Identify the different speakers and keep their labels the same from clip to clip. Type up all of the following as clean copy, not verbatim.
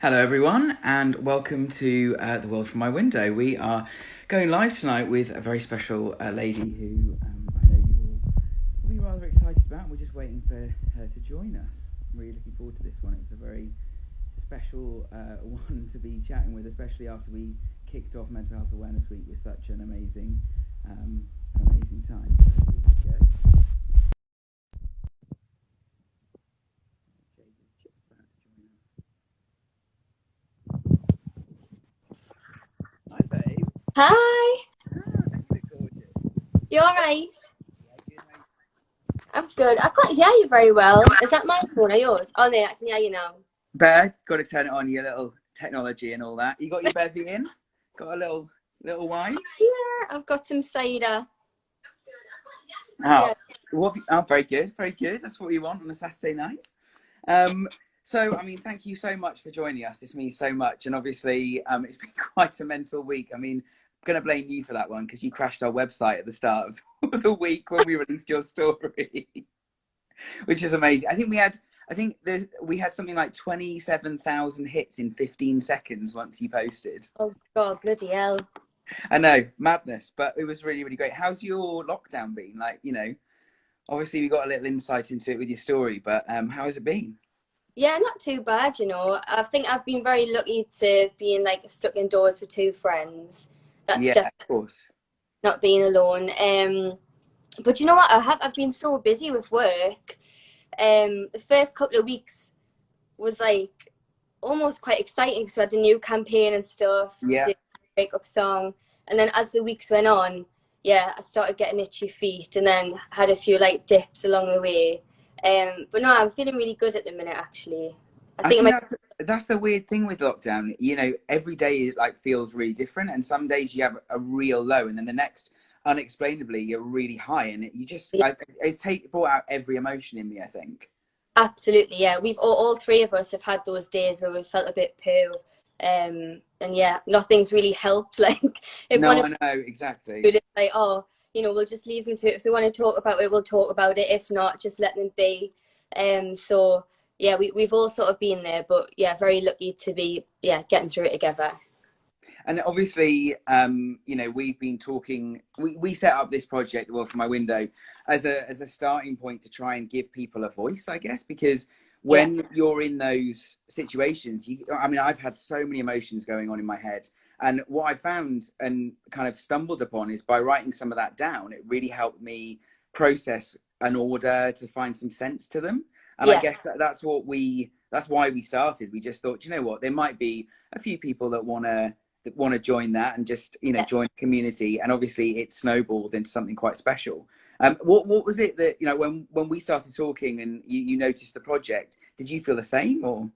Speaker 1: Hello, everyone, and welcome to The World From My Window. We are going live tonight with a very special lady who I know you all will be rather excited about. We're just waiting for her to join us. I'm really looking forward to this one. It's a very special one to be chatting with, especially after we kicked off Mental Health Awareness Week with such an amazing time. So here we go. Jade is just about to join us. Hi, babe.
Speaker 2: Hi,
Speaker 1: Don't you look gorgeous?
Speaker 2: you alright?
Speaker 1: Yeah, good.
Speaker 2: I'm good. I can't hear you very well. Is that my phone or yours? Oh no, I can hear you now.
Speaker 1: Bed, got to turn it on, your little technology and all that. You got your bevy in? Got a little wine?
Speaker 2: Yeah, I've got some cider.
Speaker 1: Oh,
Speaker 2: Yeah.
Speaker 1: very good, very good. That's what we want on a Saturday night. Um, so, I mean, thank you so much for joining us. This means so much. And obviously, it's been quite a mental week. I mean, I'm going to blame you for that one because you crashed our website at the start of the week when we released your story, which is amazing. We had something like 27,000 hits in 15 seconds once you posted.
Speaker 2: Oh God, bloody hell.
Speaker 1: I know, madness, but it was really, really great. How's your lockdown been? Like, obviously we got a little insight into it with your story, but how has it been?
Speaker 2: Yeah, not too bad, you know. I think I've been very lucky to being like stuck indoors with two friends. That's
Speaker 1: Yeah,
Speaker 2: definitely
Speaker 1: of course.
Speaker 2: not being alone. But you know what? I've been so busy with work. The first couple of weeks was like almost quite exciting because we had the new campaign and stuff to
Speaker 1: Yeah.
Speaker 2: do the breakup song. And then as the weeks went on, yeah, I started getting itchy feet and then had a few like dips along the way. But no, I'm feeling really good at the minute actually. I
Speaker 1: I
Speaker 2: think it
Speaker 1: think
Speaker 2: might,
Speaker 1: that's the weird thing with lockdown. Every day like feels really different, and some days you have a real low, and then the next, unexplainably, you're really high, and
Speaker 2: yeah,
Speaker 1: it's brought out every emotion in me. I think.
Speaker 2: absolutely, yeah. We've all three of us have had those days where we felt a bit poo. And yeah, nothing's really helped. Like if one
Speaker 1: No,
Speaker 2: of
Speaker 1: I know exactly.
Speaker 2: it's like, oh, you know, we'll just leave them to it. If they want to talk about it, we'll talk about it. If not, just let them be. So yeah, we've all sort of been there, but yeah, very lucky to be getting through it together.
Speaker 1: And obviously, we've been talking. We set up this project, well, from my window, as a starting point to try and give people a voice, I guess, because
Speaker 2: Yeah,
Speaker 1: when you're in those situations, I've had so many emotions going on in my head, and what I found and kind of stumbled upon is by writing some of that down, it really helped me process an order to find some sense to them. And I
Speaker 2: yeah,
Speaker 1: guess that's why we started. We just thought, you know what, there might be a few people that want to join that and just
Speaker 2: yeah.
Speaker 1: join the community, and obviously it snowballed into something quite special. What was it that when we started talking and you noticed the project, did you feel the same or?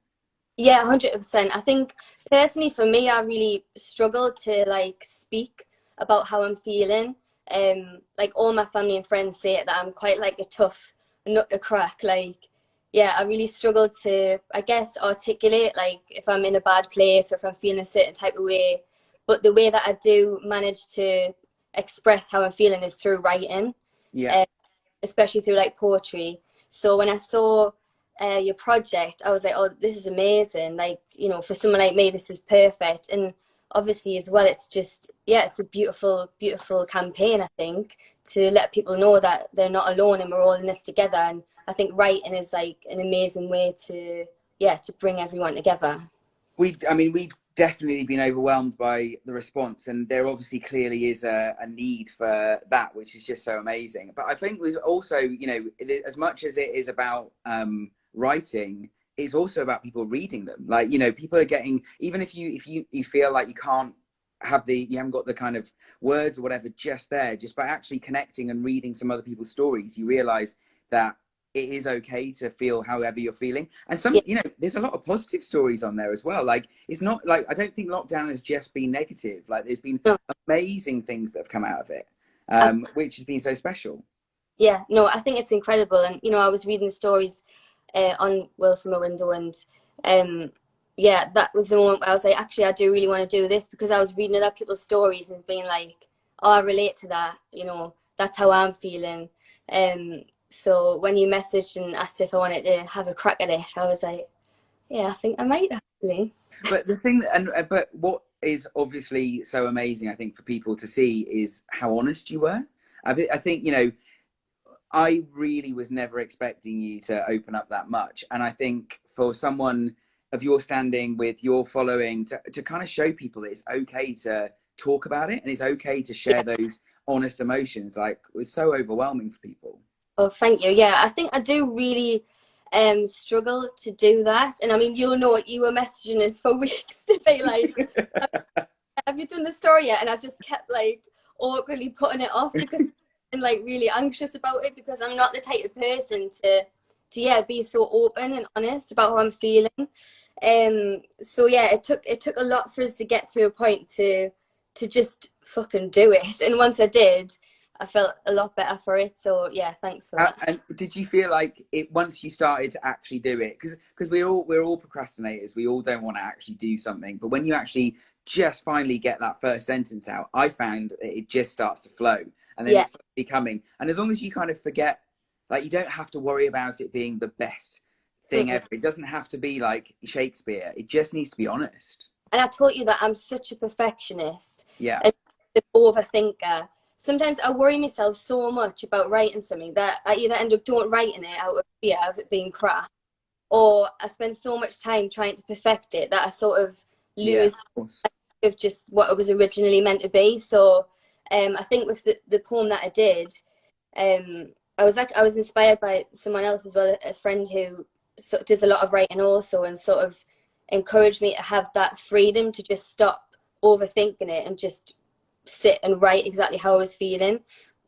Speaker 2: Yeah, 100%. I think personally for me, I really struggle to like speak about how I'm feeling. Like all my family and friends say that I'm quite like a tough nut to crack. Like, yeah, I really struggle to, I guess, articulate like if I'm in a bad place or if I'm feeling a certain type of way. But the way that I do manage to express how I'm feeling is through writing.
Speaker 1: Yeah.
Speaker 2: Um, Especially through like poetry. So when I saw your project, I was like, oh, this is amazing. Like, you know, for someone like me, this is perfect. And obviously, as well, it's just, yeah, it's a beautiful, beautiful campaign, I think, to let people know that they're not alone and we're all in this together. And I think writing is like an amazing way to, yeah, to bring everyone together.
Speaker 1: We've definitely been overwhelmed by the response, and there obviously clearly is a need for that, which is just so amazing. But I think we've also, as much as it is about writing, it's also about people reading them. Like, people are getting, even if you feel like you haven't got the kind of words or whatever just there, just by actually connecting and reading some other people's stories, you realize that it is okay to feel however you're feeling. And
Speaker 2: Yeah,
Speaker 1: there's a lot of positive stories on there as well. Like, it's not like, I don't think lockdown has just been negative. Like, there's been
Speaker 2: no,
Speaker 1: amazing things that have come out of it,
Speaker 2: I,
Speaker 1: which has been so special.
Speaker 2: yeah, no, I think it's incredible. And, you know, I was reading the stories on Will from a Window, and um, yeah, that was the moment where I was like, actually, I do really want to do this because I was reading other people's stories and being like, oh, I relate to that. You know, that's how I'm feeling. So when you messaged and asked if I wanted to have a crack at it, I was like, Yeah, I think I might actually.
Speaker 1: But the thing, but what is obviously so amazing, I think, for people to see is how honest you were. I think, you know, I really was never expecting you to open up that much. And I think for someone of your standing with your following to kind of show people that it's okay to talk about it and it's okay to share
Speaker 2: Yeah.
Speaker 1: those honest emotions, like, was so overwhelming for people.
Speaker 2: Oh, thank you. Yeah, I think I do really struggle to do that. And I mean, you'll know you were messaging us for weeks to be like, have you done the story yet? And I just kept like awkwardly putting it off because I'm like really anxious about it because I'm not the type of person to yeah be so open and honest about how I'm feeling. So yeah, it took a lot for us to get to a point to just fucking do it. And once I did, I felt a lot better for it. So yeah, thanks for that.
Speaker 1: And did you feel like it once you started to actually do it? Because we're all procrastinators. We all don't want to actually do something. But when you actually just finally get that first sentence out, I found it just starts to flow, and then
Speaker 2: Yeah.
Speaker 1: it's becoming. And as long as you kind of forget, like, you don't have to worry about it being the best thing
Speaker 2: Mm-mm.
Speaker 1: ever. It doesn't have to be like Shakespeare. It just needs to be honest.
Speaker 2: And I told you that I'm such a perfectionist
Speaker 1: Yeah.
Speaker 2: and an overthinker. Sometimes I worry myself so much about writing something that I either end up don't writing it out of fear of it being crap, or I spend so much time trying to perfect it that I sort of
Speaker 1: Yeah.
Speaker 2: lose
Speaker 1: Of course.
Speaker 2: of just what it was originally meant to be. So I think with the poem that I did, I was inspired by someone else as well, a friend who does a lot of writing also, and sort of encouraged me to have that freedom to just stop overthinking it and just sit and write exactly how I was feeling.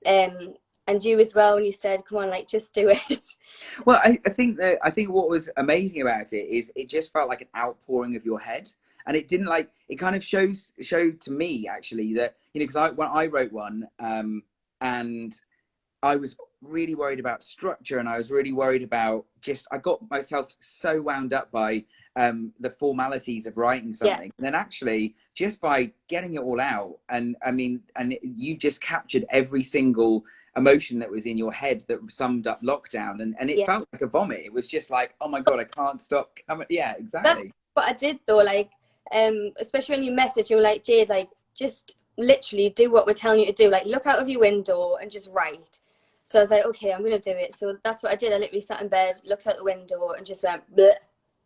Speaker 2: And you as well, when you said, "Come on, like just do it."
Speaker 1: Well, I think what was amazing about it is it just felt like an outpouring of your head, and it didn't like it kind of showed to me actually that, you know, because when I wrote one, and I was really worried about structure, and I was really worried about just I got myself so wound up by the formalities of writing
Speaker 2: Yeah,
Speaker 1: something, and then actually just by getting it all out, and I mean, and you just captured every single emotion that was in your head that summed up lockdown, and it
Speaker 2: yeah.
Speaker 1: felt like a vomit. It was just like, oh my god, I can't stop coming. Yeah,
Speaker 2: That's
Speaker 1: exactly.
Speaker 2: what I did though. Like, especially when you message, you're like, Jade, like, just literally do what we're telling you to do. Like, look out of your window and just write. So I was like, okay, I'm gonna do it. So that's what I did. I literally sat in bed, looked out the window, and just went bleh,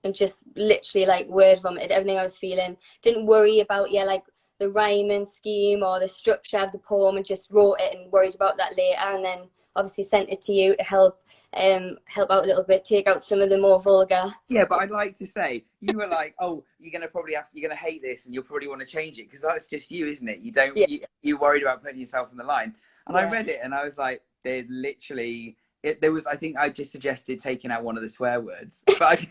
Speaker 2: and just literally like word vomited everything I was feeling. Didn't worry about like the rhyming scheme or the structure of the poem, and just wrote it and worried about that later. And then obviously sent it to you to help out a little bit, take out some of the more vulgar.
Speaker 1: Yeah, but I'd like to say you were like, oh, you're gonna hate this, and you'll probably want to change it because that's just you, isn't it? You don't
Speaker 2: Yeah,
Speaker 1: you're worried about putting yourself on the line. And I
Speaker 2: yeah.
Speaker 1: read it, and I was like, they're literally there was, I think I just suggested taking out one of the swear words, but I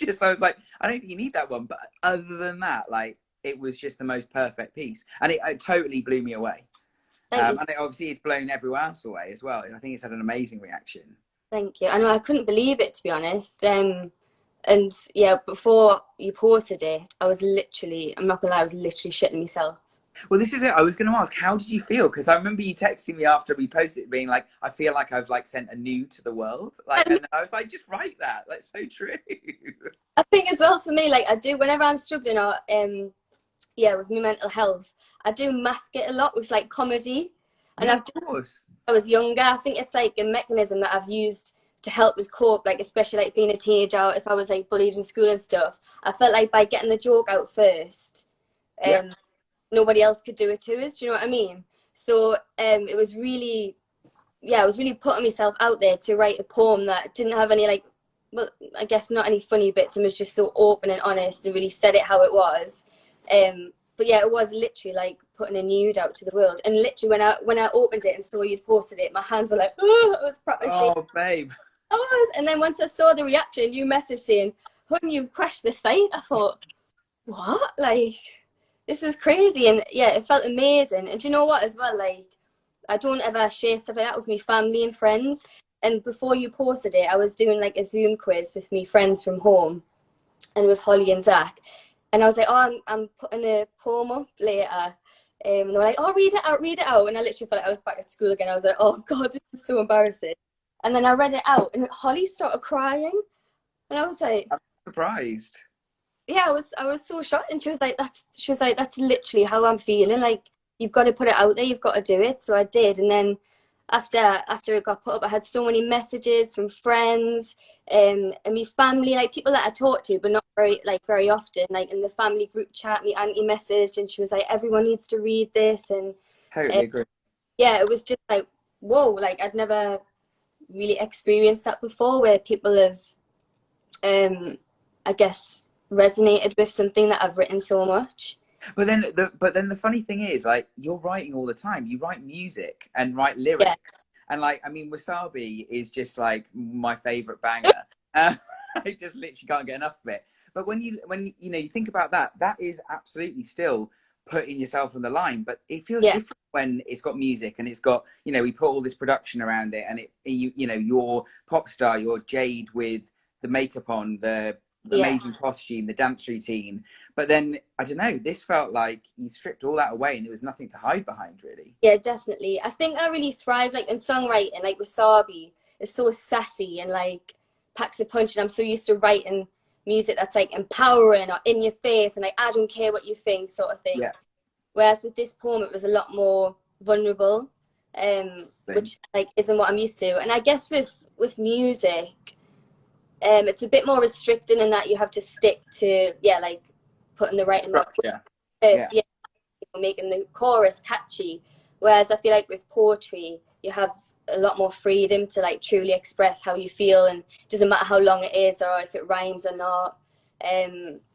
Speaker 1: was like, I don't think you need that one. But other than that, like, it was just the most perfect piece, and it totally blew me away.
Speaker 2: Thank you.
Speaker 1: And obviously it's blown everyone else away as well. I think it's had an amazing reaction.
Speaker 2: Thank you. I know I couldn't believe it, to be honest. And yeah, before you posted it, I was literally, I'm not gonna lie, I was literally shitting myself.
Speaker 1: Well, this is it. I was going to ask, how did you feel? Because I remember you texting me after we posted it, being like, "I feel like I've like sent a nude to the world." Like,
Speaker 2: And
Speaker 1: and I was like, "Just write that. That's so true."
Speaker 2: I think as well for me, like I do whenever I'm struggling or yeah, with my mental health, I do mask it a lot with like comedy. And
Speaker 1: Yeah,
Speaker 2: I've
Speaker 1: of course.
Speaker 2: I was younger. I think it's like a mechanism that I've used to help us cope, like especially like being a teenager, if I was like bullied in school and stuff. I felt like by getting the joke out first,
Speaker 1: Yeah.
Speaker 2: um, nobody else could do it to us. Do you know what I mean? So it was really, yeah, I was really putting myself out there to write a poem that didn't have any like, well, I guess not any funny bits, and was just so open and honest and really said it how it was. But yeah, it was literally like putting a nude out to the world. And literally when I opened it and saw you'd posted it, my hands were like, oh, it was proper shit.
Speaker 1: Oh, babe.
Speaker 2: I was. And then once I saw the reaction, you messaged saying, "Hun, you've crashed the site." I thought, what? Like, this is crazy. And yeah, it felt amazing. And do you know what as well? Like, I don't ever share stuff like that with my family and friends. And before you posted it, I was doing like a Zoom quiz with me friends from home and with Holly and Zach. And I was like, oh, I'm putting a poem up later. And they were like, oh, read it out, read it out. And I literally felt like I was back at school again. I was like, oh God, this is so embarrassing. And then I read it out and Holly started crying. And I was like,
Speaker 1: surprised.
Speaker 2: Yeah, I was so shocked, and she was like, that's literally how I'm feeling. Like, you've got to put it out there, you've got to do it. So I did, and then after it got put up, I had so many messages from friends, and my family, like people that I talked to, but not very often. Like in the family group chat, my auntie messaged, and she was like, everyone needs to read this, and um,
Speaker 1: Totally agree.
Speaker 2: yeah, it was just like, whoa, like I'd never really experienced that before, where people have, I guess, resonated with something that I've written so much.
Speaker 1: But then the funny thing is, like, you're writing all the time. You write music and write
Speaker 2: Yeah,
Speaker 1: lyrics, and like, I mean, Wasabi is just like my favorite banger. Uh, I just literally can't get enough of it. But when you think about that, that is absolutely still putting yourself on the line. But it feels
Speaker 2: yeah,
Speaker 1: different when it's got music and it's got, we put all this production around it, and you're pop star, you're Jade with the makeup on, the
Speaker 2: yeah.
Speaker 1: amazing costume, the dance routine. But then, I don't know, this felt like you stripped all that away and there was nothing to hide behind, really.
Speaker 2: Yeah, definitely. I think I really thrive like in songwriting. Like Wasabi is so sassy and like packs a punch, and I'm so used to writing music that's like empowering or in your face and like I don't care what you think sort of thing.
Speaker 1: Yeah.
Speaker 2: Whereas with this poem, it was a lot more vulnerable,
Speaker 1: Thing.
Speaker 2: which like isn't what I'm used to. And I guess with music, it's a bit more restricting in that you have to stick to like putting the right amount of
Speaker 1: Structure.
Speaker 2: words,
Speaker 1: Yeah.
Speaker 2: making the chorus catchy. Whereas I feel like with poetry, you have a lot more freedom to like truly express how you feel, and it doesn't matter how long it is or if it rhymes or not.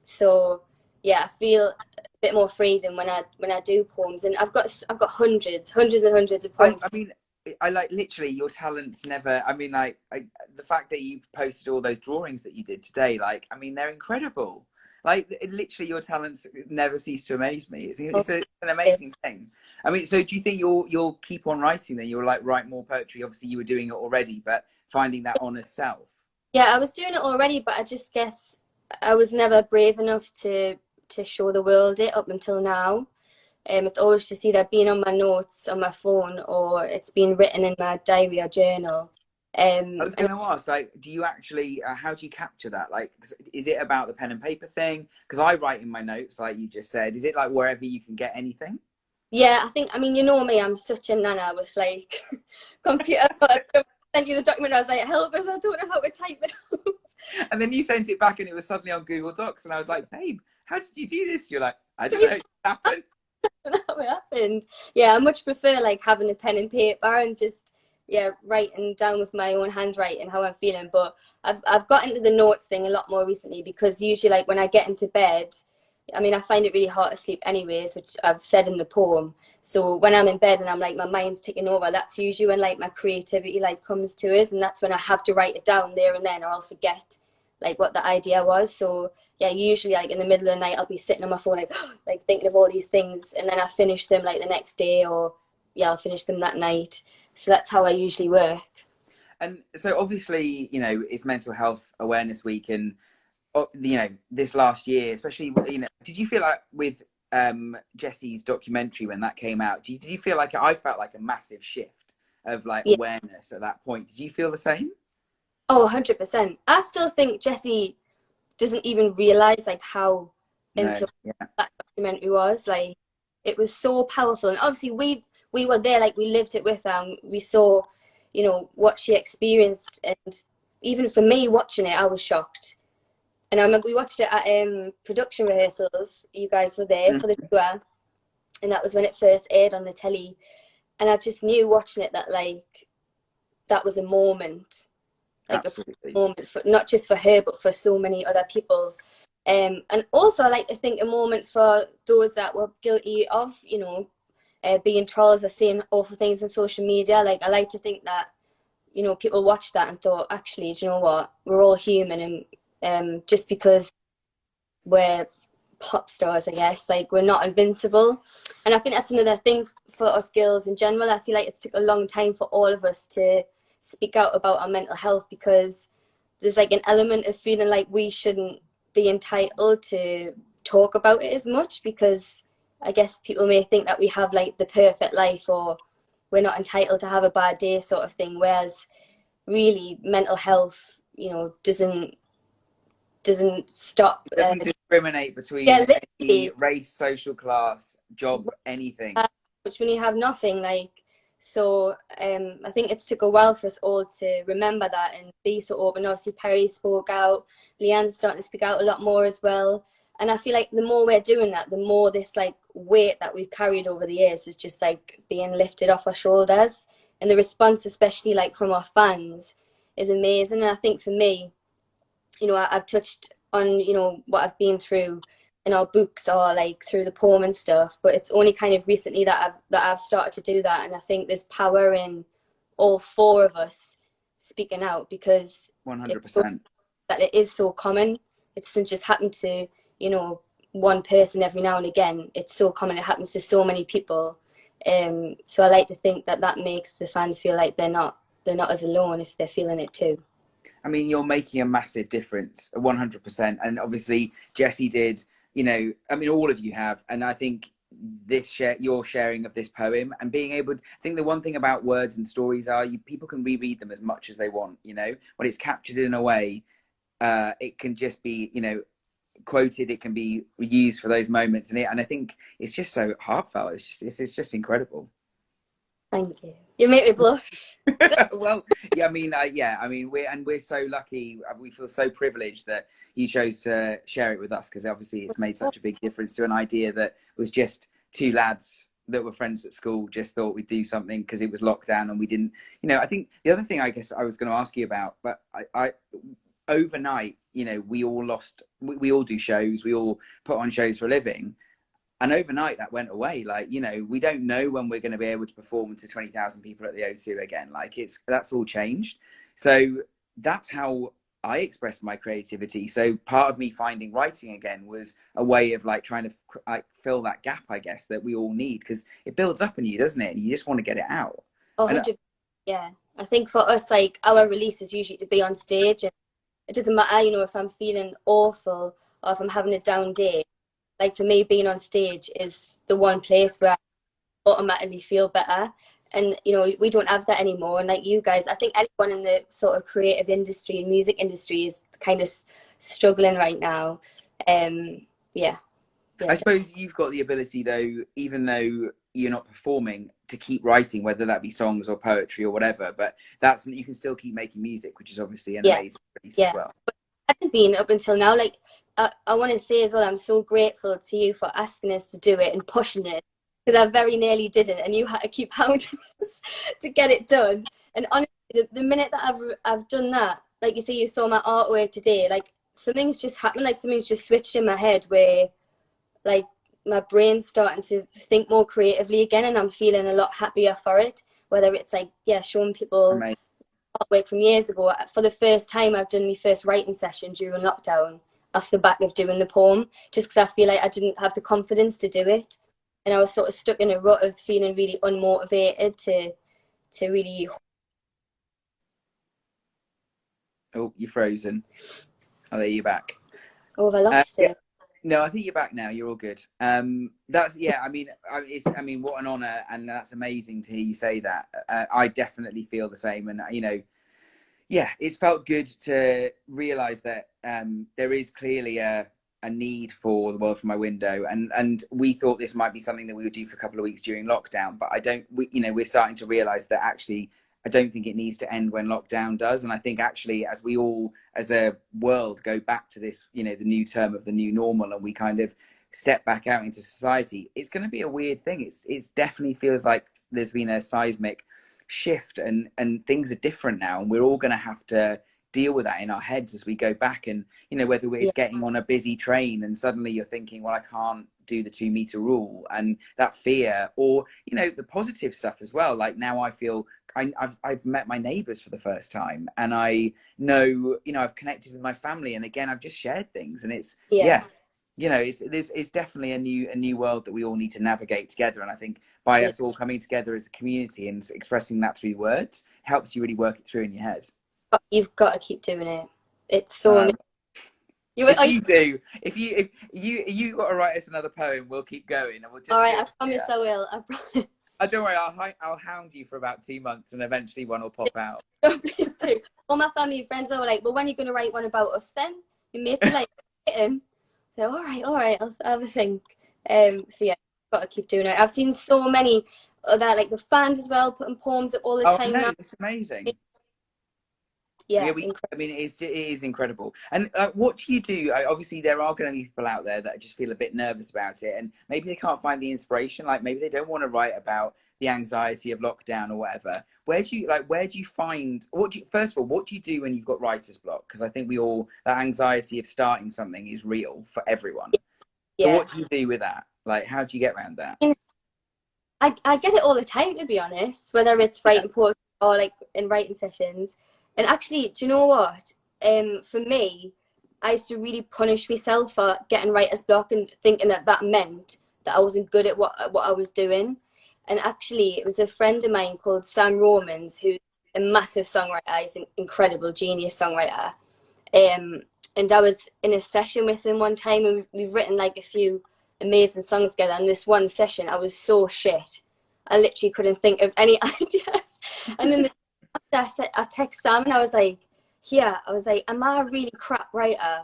Speaker 2: So yeah, I feel a bit more freedom when I do poems, and I've got hundreds and hundreds of
Speaker 1: I,
Speaker 2: poems.
Speaker 1: I mean, I like literally your talents never. I mean, like the fact that you posted all those drawings that you did today, like, I mean, they're incredible. Like, literally, your talents never cease to amaze me. It's an amazing thing. I mean, so do you think you'll keep on writing? Then you'll like write more poetry. Obviously, you were doing it already, but finding that honest self.
Speaker 2: Yeah, I was doing it already, but I just guess I was never brave enough to show the world it up until now. It's always just either been on my notes on my phone or it's been written in my diary or journal.
Speaker 1: I was
Speaker 2: And
Speaker 1: going to ask, like, do you actually, how do you capture that? Like, is it about the pen and paper thing? Because I write in my notes, like you just said. Is it like wherever you can get anything?
Speaker 2: yeah, I mean, you know me, I'm such a nana with like computer. But I sent you the document, I was like, help us, I don't know how to type it up.
Speaker 1: And then you sent it back and it was suddenly on Google Docs. And I was like, babe, how did you do this? You're like, I don't know, it happened.
Speaker 2: How it happened. Yeah, I much prefer like having a pen and paper and just writing down with my own handwriting how I'm feeling. But I've got into the notes thing a lot more recently, because usually like when I get into bed, I mean, I find it really hard to sleep anyways, which I've said in the poem. So when I'm in bed and I'm like, my mind's ticking over, that's usually when like my creativity like comes to us, and that's when I have to write it down there and then, or I'll forget like what the idea was. So yeah, usually like in the middle of the night, I'll be sitting on my phone like like thinking of all these things, and then I finish them like the next day, or I'll finish them that night. So that's how I usually work.
Speaker 1: And so obviously, it's Mental Health Awareness Week. And, this last year, especially, did you feel like with Jesse's documentary, when that came out, did you feel like, I felt like a massive shift of like
Speaker 2: Yeah.
Speaker 1: awareness at that point? Did you feel the same?
Speaker 2: Oh, 100%. I still think Jesse doesn't even realize like how
Speaker 1: No.
Speaker 2: influential
Speaker 1: Yeah.
Speaker 2: that documentary was. Like, it was so powerful, and obviously we were there, like we lived it with her, we saw what she experienced, and even for me watching it, I was shocked. And I remember we watched it at production rehearsals. You guys were there for the tour, and that was when it first aired on the telly, and I just knew watching it that like that was a moment, like a
Speaker 1: Absolutely.
Speaker 2: moment for not just for her but for so many other people. And also I like to think a moment for those that were guilty of being trolls or saying awful things on social media. Like, I like to think that people watched that and thought, actually, do you know what, we're all human, and just because we're pop stars, I guess, like, we're not invincible. And I think that's another thing for us girls in general. I feel like it's took a long time for all of us to speak out about our mental health, because there's like an element of feeling like we shouldn't be entitled to talk about it as much, because I guess people may think that we have like the perfect life, or we're not entitled to have a bad day sort of thing. Whereas really mental health, doesn't doesn't stop.
Speaker 1: It doesn't discriminate between
Speaker 2: Yeah,
Speaker 1: any
Speaker 2: literally.
Speaker 1: race, social class, job, anything.
Speaker 2: Which when you have nothing, like, so I think it's took a while for us all to remember that and be so open. Obviously, Perry spoke out, Leanne's starting to speak out a lot more as well. And I feel like the more we're doing that, the more this like weight that we've carried over the years is just like being lifted off our shoulders. And the response, especially like from our fans, is amazing. And I think for me, you know, I've touched on, you know, what I've been through in our books or like through the poem and stuff, but it's only kind of recently that I've started to do that. And I think there's power in all four of us speaking out, because
Speaker 1: 100%.
Speaker 2: that it is so common. It doesn't just happen to, you know, one person every now and again. It's so common. It happens to so many people. So I like to think that that makes the fans feel like they're not as alone if they're feeling it too.
Speaker 1: I mean, you're making a massive difference, 100%. And obviously, Jessie did, you know, I mean, all of you have. And I think your sharing of this poem and being able to, I think the one thing about words and stories are people can reread them as much as they want, you know, when it's captured in a way, it can just be, you know, quoted, it can be used for those moments. And I think it's just so heartfelt. It's just incredible.
Speaker 2: Thank you. You make me blush.
Speaker 1: Well, yeah, I mean, we're so lucky. We feel so privileged that you chose to share it with us, because obviously it's made such a big difference to an idea that was just two lads that were friends at school just thought we'd do something because it was lockdown and we didn't, you know. I think the other thing I guess I was going to ask you about, but I overnight, you know, we all do shows, we all put on shows for a living. And overnight that went away. Like, you know, we don't know when we're going to be able to perform to 20,000 people at the O2 again. Like that's all changed. So that's how I expressed my creativity. So part of me finding writing again was a way of like trying to like fill that gap, I guess, that we all need, because it builds up in you, doesn't it? And you just want to get it out.
Speaker 2: 100%. Yeah. I think for us, like, our release is usually to be on stage, and it doesn't matter, you know, if I'm feeling awful or if I'm having a down day. Like, for me, being on stage is the one place where I automatically feel better. And, you know, we don't have that anymore. And like you guys, I think anyone in the sort of creative industry and music industry is kind of struggling right now. Yeah.
Speaker 1: I suppose you've got the ability, though, even though you're not performing, to keep writing, whether that be songs or poetry or whatever. But you can still keep making music, which is obviously an amazing release as well.
Speaker 2: But it hasn't been up until now. Like, I want to say as well, I'm so grateful to you for asking us to do it and pushing it, because I very nearly didn't, and you had to keep hounding us to get it done. And honestly, the minute that I've done that, like you say, you saw my artwork today, like something's just happened, like something's just switched in my head where like my brain's starting to think more creatively again, and I'm feeling a lot happier for it. Whether it's like, showing people artwork from years ago. For the first time, I've done my first writing session during lockdown off the back of doing the poem, just because I feel like I didn't have the confidence to do it, and I was sort of stuck in a rut of feeling really unmotivated to really.
Speaker 1: Oh, you're frozen. Oh, there you're back.
Speaker 2: Oh, have I lost it?
Speaker 1: No, I think you're back now. You're all good. That's I mean, what an honor, and that's amazing to hear you say that. I definitely feel the same, and you know, it's felt good to realize that there is clearly a need for the world from my window, and we thought this might be something that we would do for a couple of weeks during lockdown, but we're starting to realize that actually I don't think it needs to end when lockdown does. And I think actually, as we all as a world go back to this, you know, the new term of the new normal, and we kind of step back out into society, it's going to be a weird thing. It's definitely feels like there's been a seismic shift, and things are different now, and we're all going to have to deal with that in our heads as we go back. And you know, whether it's getting on a busy train and suddenly you're thinking, well, I can't do the 2-meter rule, and that fear, or you know, the positive stuff as well. Like now I feel I've met my neighbors for the first time, and I know, you know, I've connected with my family, and again I've just shared things, and it's you know, it's definitely a new world that we all need to navigate together. And I think by us all coming together as a community and expressing that through words helps you really work it through in your head.
Speaker 2: But you've got to keep doing it. It's so
Speaker 1: if you got to write us another poem, we'll keep going, and we'll just.
Speaker 2: All right, I promise I will. I promise.
Speaker 1: Don't worry, I'll hound you for about 2 months, and eventually one will pop out.
Speaker 2: No, please do. All my family and friends are like, well, when are you going to write one about us then? my mates are like, hitting. So all right, I'll have a think. So yeah, got to keep doing it. I've seen so many other, like the fans as well, putting poems up all the
Speaker 1: Oh, I
Speaker 2: time
Speaker 1: know,
Speaker 2: now.
Speaker 1: it's amazing. Yeah,
Speaker 2: Yeah,
Speaker 1: I mean, it is incredible. And what do you do? Obviously, there are going to be people out there that just feel a bit nervous about it, and maybe they can't find the inspiration. Like maybe they don't want to write about the anxiety of lockdown or whatever. Where do you find? First of all, what do you do when you've got writer's block? Because I think we all, that anxiety of starting something is real for everyone. So
Speaker 2: yeah.
Speaker 1: what do you do with that? Like, how do you get around that?
Speaker 2: I get it all the time, to be honest, whether it's
Speaker 1: Yeah,
Speaker 2: writing poetry or like in writing sessions. And actually, do you know what? For me, I used to really punish myself for getting writer's block and thinking that that meant that I wasn't good at what I was doing. And actually, it was a friend of mine called Sam Romans, who's a massive songwriter. He's an incredible genius songwriter. Um, and I was in a session with him one time, and we've written like a few amazing songs together. And this one session, I was so shit. I literally couldn't think of any ideas. And then I text Sam and I was like, am I a really crap writer?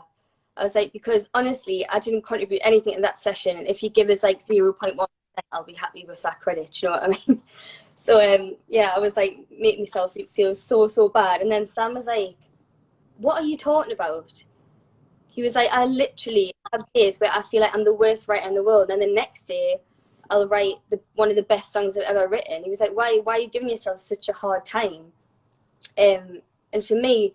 Speaker 2: I was like, because honestly, I didn't contribute anything in that session. And if you give us like 0.1%, I'll be happy with that credit. You know what I mean? So yeah, I was like, make myself feel so bad. And then Sam was like, what are you talking about? He was like, I literally have days where I feel like I'm the worst writer in the world, and the next day I'll write one of the best songs I've ever written. He was like, why are you giving yourself such a hard time? And for me,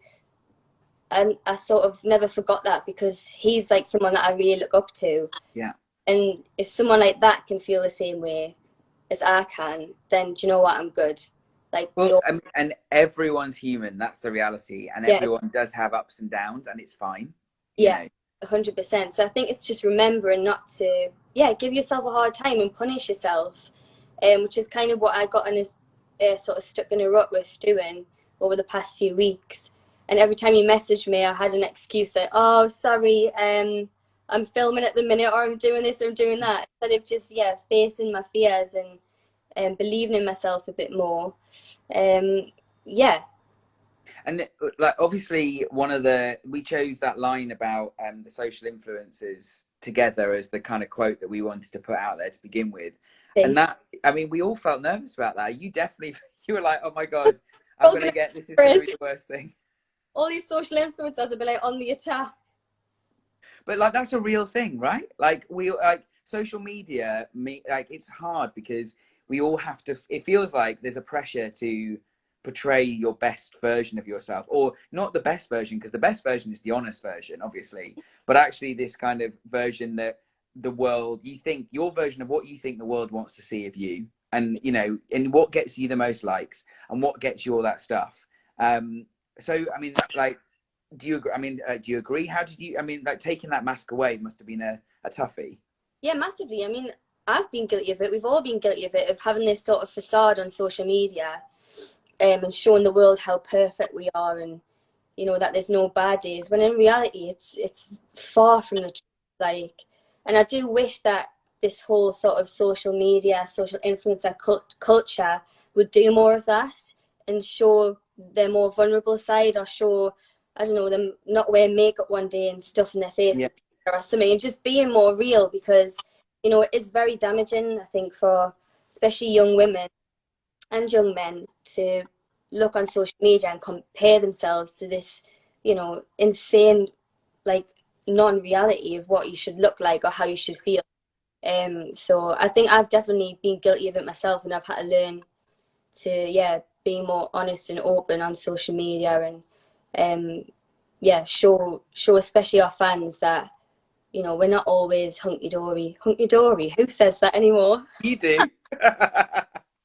Speaker 2: I sort of never forgot that, because he's like someone that I really look up to.
Speaker 1: yeah.
Speaker 2: And if someone like that can feel the same way as I can, then do you know what? I'm good. Like,
Speaker 1: Well, and everyone's human. That's the reality, and
Speaker 2: yeah,
Speaker 1: everyone does have ups and downs, and it's fine. You
Speaker 2: yeah,
Speaker 1: know.
Speaker 2: 100%. So I think it's just remembering not to, yeah, give yourself a hard time and punish yourself, which is kind of what I got in a sort of stuck in a rut with doing over the past few weeks. And every time you messaged me, I had an excuse like, oh, sorry, I'm filming at the minute, or I'm doing this or I'm doing that. Instead of just, yeah, facing my fears and believing in myself a bit more. Yeah.
Speaker 1: And like obviously we chose that line about the social influencers together as the kind of quote that we wanted to put out there to begin with. And that, I mean, we all felt nervous about that. You definitely, you were like, oh my God, this is going to be the worst thing.
Speaker 2: All these social influencers will be like on the attack.
Speaker 1: But like, that's a real thing, right? Like social media, like it's hard because we all have to, it feels like there's a pressure to portray your best version of yourself, or not the best version, because the best version is the honest version, obviously, but actually this kind of version that the world, you think your version of what you think the world wants to see of you, and you know, and what gets you the most likes and what gets you all that stuff. So I mean, like, do you agree? I mean, do you agree? How did you, I mean, like, taking that mask away must have been a toughie.
Speaker 2: Yeah, massively. I mean, I've been guilty of it. We've all been guilty of it, of having this sort of facade on social media, and showing the world how perfect we are, and you know that there's no bad days. When in reality, it's far from the truth. Like, and I do wish that this whole sort of social media, social influencer culture would do more of that and show their more vulnerable side, or show, I don't know, them not wear makeup one day and stuff in their face
Speaker 1: Yeah.
Speaker 2: or something, and just being more real, because you know it is very damaging, I think, for especially young women and young men to look on social media and compare themselves to this, you know, insane, like, non-reality of what you should look like or how you should feel. So I think I've definitely been guilty of it myself, and I've had to learn to, yeah, be more honest and open on social media, and yeah, show especially our fans that, you know, we're not always hunky-dory. Hunky-dory, who says that anymore?
Speaker 1: You do.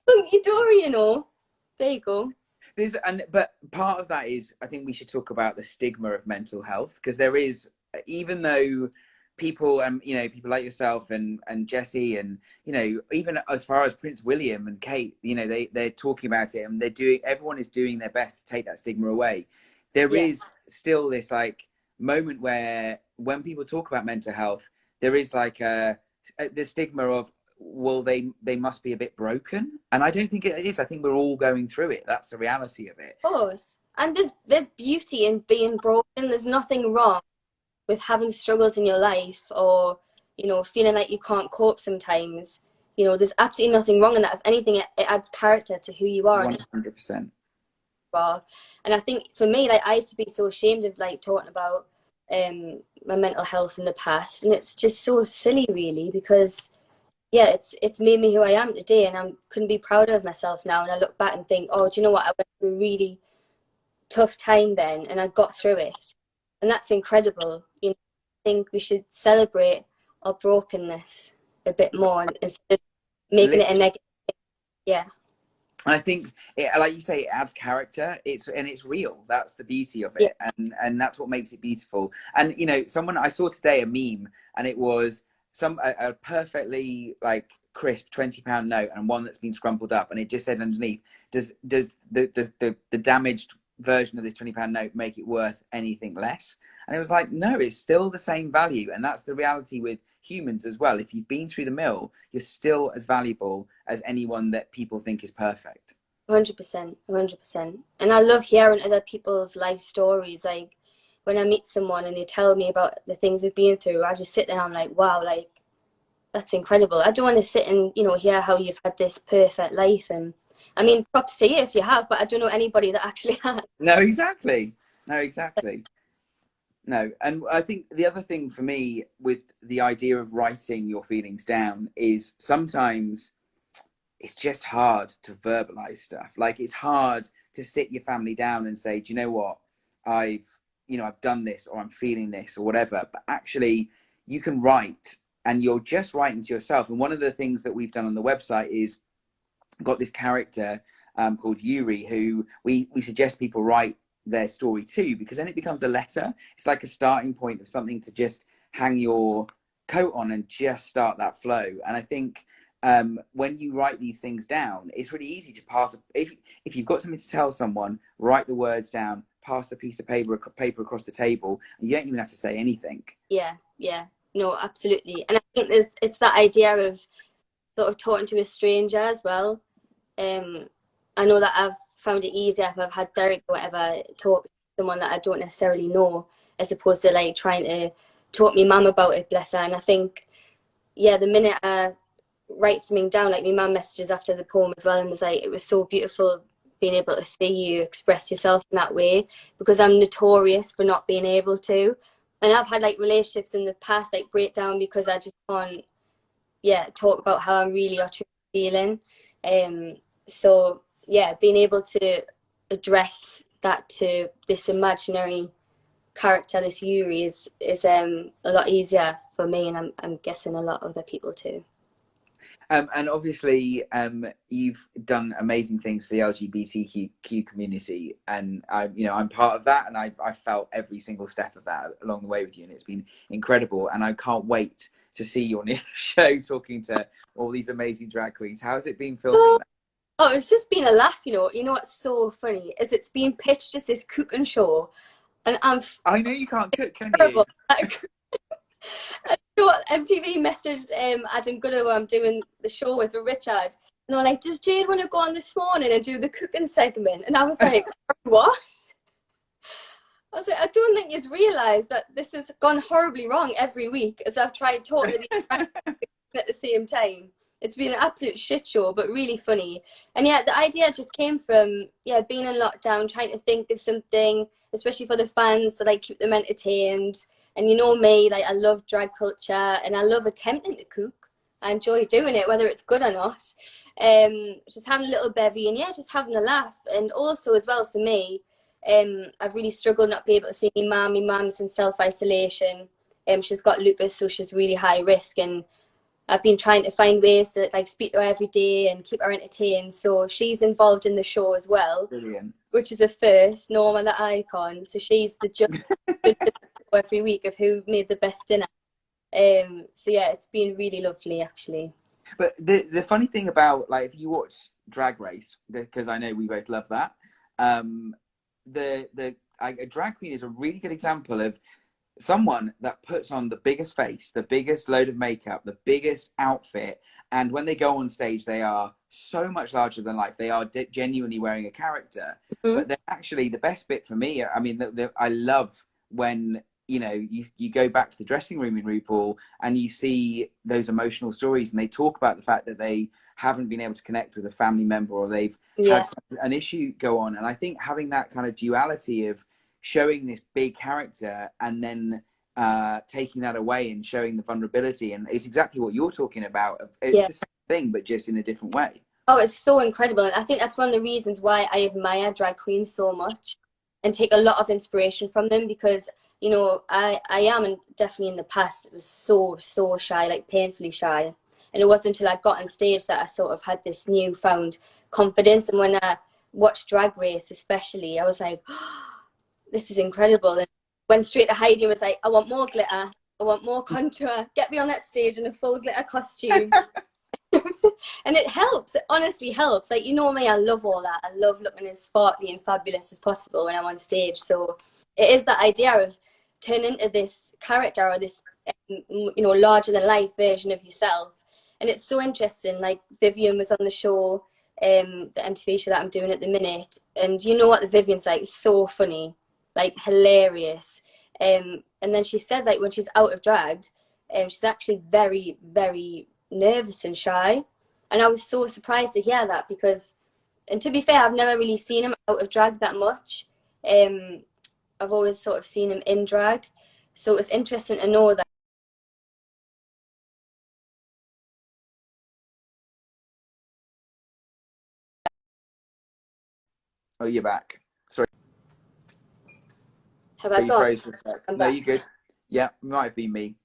Speaker 2: Hunky-dory, you know. There you go.
Speaker 1: But part of that is, I think we should talk about the stigma of mental health, because there is, even though people, you know, people like yourself and Jesse, and you know, even as far as Prince William and Kate, you know, they're talking about it, and everyone is doing their best to take that stigma away. There
Speaker 2: Yeah.
Speaker 1: is still this like moment where when people talk about mental health, there is like the stigma of, well, they must be a bit broken, and I don't think it is. I think we're all going through it. That's the reality of it.
Speaker 2: Of course. And there's beauty in being broken. There's nothing wrong with having struggles in your life, or, you know, feeling like you can't cope sometimes, you know, there's absolutely nothing wrong in that. If anything, it adds character to who you are and
Speaker 1: 100%.
Speaker 2: are. And I think for me, like, I used to be so ashamed of like talking about my mental health in the past, and it's just so silly, really, because yeah, it's made me who I am today, and I couldn't be prouder of myself now. And I look back and think, oh, do you know what? I went through a really tough time then, and I got through it, and that's incredible. You know, I think we should celebrate our brokenness a bit more instead of making it a
Speaker 1: Literally.
Speaker 2: negative. Yeah.
Speaker 1: And I think, like you say, it adds character. It's real. That's the beauty of
Speaker 2: Yeah.
Speaker 1: it, and that's what makes it beautiful. And you know, someone I saw today a meme, and it was a perfectly like crisp £20 note and one that's been scrumpled up, and it just said underneath, does the damaged version of this £20 note make it worth anything less? And it was like, no, it's still the same value, and that's the reality with humans as well. If you've been through the mill, you're still as valuable as anyone that people think is perfect.
Speaker 2: 100%, 100%. And I love hearing other people's life stories. Like when I meet someone and they tell me about the things they've been through, I just sit there and I'm like, wow, like that's incredible. I don't want to sit and, you know, hear how you've had this perfect life. And I mean, props to you if you have, but I don't know anybody that actually has.
Speaker 1: No, exactly. No, exactly. No, and I think the other thing for me with the idea of writing your feelings down is sometimes it's just hard to verbalize stuff. Like it's hard to sit your family down and say, do you know what? I've, I've done this, or I'm feeling this, or whatever. But actually you can write, and you're just writing to yourself. And one of the things that we've done on the website is got this character called Yuri, who we suggest people write their story to, because then it becomes a letter. It's like a starting point of something to just hang your coat on and just start that flow. And I think when you write these things down, it's really easy to pass. If you've got something to tell someone, write the words down, pass the piece of paper across the table, and you don't even have to say anything.
Speaker 2: Yeah, no, absolutely. And I think it's that idea of sort of talking to a stranger as well. I know that I've found it easier if I've had therapy or whatever, talk to someone that I don't necessarily know, as opposed to like trying to talk my mum about it, bless her. And I think, yeah, the minute I write something down, like my mum messages after the poem as well, and was like, it was so beautiful being able to see you express yourself in that way, because I'm notorious for not being able to. And I've had like relationships in the past like break down because I just can't, talk about how I'm really or truly feeling. So yeah, being able to address that to this imaginary character, this Yuri, is a lot easier for me, and I'm guessing a lot of other people too.
Speaker 1: And obviously, you've done amazing things for the LGBTQ community, and I'm part of that, and I felt every single step of that along the way with you, and it's been incredible. And I can't wait to see your new show, talking to all these amazing drag queens. How has it been filming that?
Speaker 2: Oh, it's just been a laugh, you know. You know what's so funny is it's being pitched as this cooking show, and
Speaker 1: I know you can't cook, can you?
Speaker 2: terrible. You know what? MTV messaged Adam Gooder, who I'm doing the show with Richard, and they were like, "Does Jade want to go on this morning and do the cooking segment?" And I was like, "What?" I was like, "I don't think you've realised that this has gone horribly wrong every week as I've tried talking to these at the same time. It's been an absolute shit show, but really funny." And yeah, the idea just came from being in lockdown, trying to think of something, especially for the fans, to like keep them entertained. And you know me, like I love drag culture and I love attempting to cook. I enjoy doing it, whether it's good or not. Just having a little bevy and just having a laugh. And also as well for me, I've really struggled not being able to see my mum. My mum's in self-isolation. She's got lupus, so she's really high risk, and I've been trying to find ways to like speak to her every day and keep her entertained. So she's involved in the show as well.
Speaker 1: Brilliant.
Speaker 2: Which is a first. Norma the icon. So she's the judge every week of who made the best dinner. So yeah, it's been really lovely actually.
Speaker 1: But the funny thing about, like, if you watch Drag Race, because I know we both love that, a drag queen is a really good example of someone that puts on the biggest face, the biggest load of makeup, the biggest outfit, and when they go on stage, they are so much larger than life. They are genuinely wearing a character. Mm-hmm. But they're actually, the best bit for me, I mean, I love when you know, you go back to the dressing room in RuPaul and you see those emotional stories, and they talk about the fact that they haven't been able to connect with a family member, or they've had an issue go on. And I think having that kind of duality of showing this big character and then taking that away and showing the vulnerability, and it's exactly what you're talking about. It's the same thing, but just in a different way.
Speaker 2: Oh, it's so incredible. And I think that's one of the reasons why I admire drag queens so much and take a lot of inspiration from them, because, you know, I am, and definitely in the past, was so shy, like painfully shy. And it wasn't until I got on stage that I sort of had this newfound confidence. And when I watched Drag Race especially, I was like, oh, this is incredible. And went straight to Heidi and was like, I want more glitter, I want more contour, get me on that stage in a full glitter costume. And it helps, it honestly helps. Like, you know me, I love all that. I love looking as sparkly and fabulous as possible when I'm on stage. So it is that idea of turning into this character, or this, you know, larger than life version of yourself. And it's so interesting. Like, Vivian was on the show, the MTV show that I'm doing at the minute, and you know what the Vivian's like, so funny, like hilarious. And then she said, like, when she's out of drag, she's actually very, very nervous and shy. And I was so surprised to hear that, because, and to be fair, I've never really seen him out of drag that much. I've always sort of seen him in drag. So it was interesting to know that.
Speaker 1: Oh, you're back. Sorry.
Speaker 2: Have I
Speaker 1: you
Speaker 2: gone?
Speaker 1: froze for a sec.
Speaker 2: I'm
Speaker 1: No,
Speaker 2: back.
Speaker 1: you're good. Yeah, might have been me.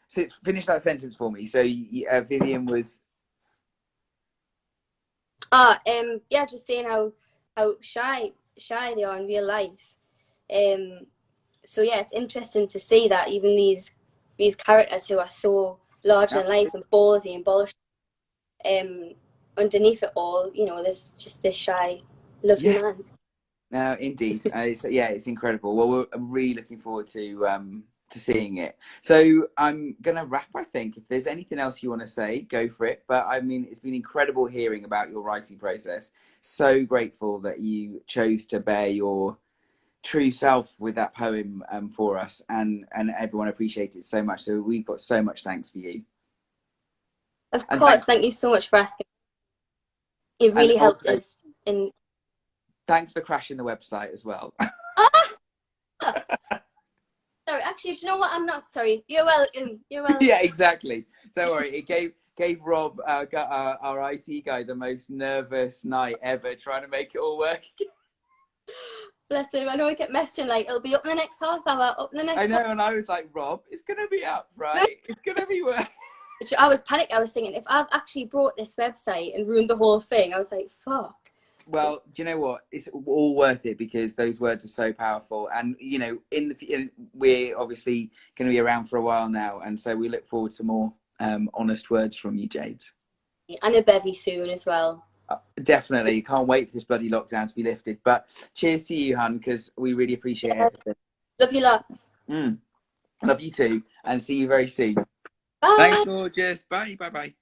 Speaker 1: So finish that sentence for me. So Vivian was.
Speaker 2: Yeah, just saying how shy they are in real life. So yeah, it's interesting to see that even these characters who are so larger than life and ballsy and bullshit, underneath it all, you know, there's just this shy, lovely man.
Speaker 1: No, indeed. It's incredible. Well, I'm really looking forward to seeing it. So I'm gonna wrap, I think. If there's anything else you want to say, go for it. But I mean, it's been incredible hearing about your writing process. So grateful that you chose to bear your true self with that poem for us, and everyone appreciates it so much. So we've got so much thanks for you.
Speaker 2: Of course, thank you so much for asking. It really helped us.
Speaker 1: Thanks for crashing the website as well.
Speaker 2: Sorry, actually, do you know what? I'm not sorry. You're welcome. You're welcome.
Speaker 1: Yeah, exactly. Don't worry. It gave Rob, our IT guy, the most nervous night ever trying to make it all work.
Speaker 2: Bless him. I know I kept messaging like, it'll be up in the next half hour, up in the next.
Speaker 1: I know, and I was like, Rob, it's gonna be up, right? It's gonna be work.
Speaker 2: I was panicked. I was thinking, if I've actually brought this website and ruined the whole thing, I was like, fuck.
Speaker 1: Well, do you know what? It's all worth it, because those words are so powerful. And, you know, we're obviously going to be around for a while now. And so we look forward to more honest words from you, Jade.
Speaker 2: And a bevy soon as well.
Speaker 1: Definitely. Can't wait for this bloody lockdown to be lifted. But cheers to you, hun, because we really appreciate everything.
Speaker 2: Love you lots.
Speaker 1: Love you too. And see you very soon.
Speaker 2: Bye.
Speaker 1: Thanks, gorgeous. Bye. Bye-bye.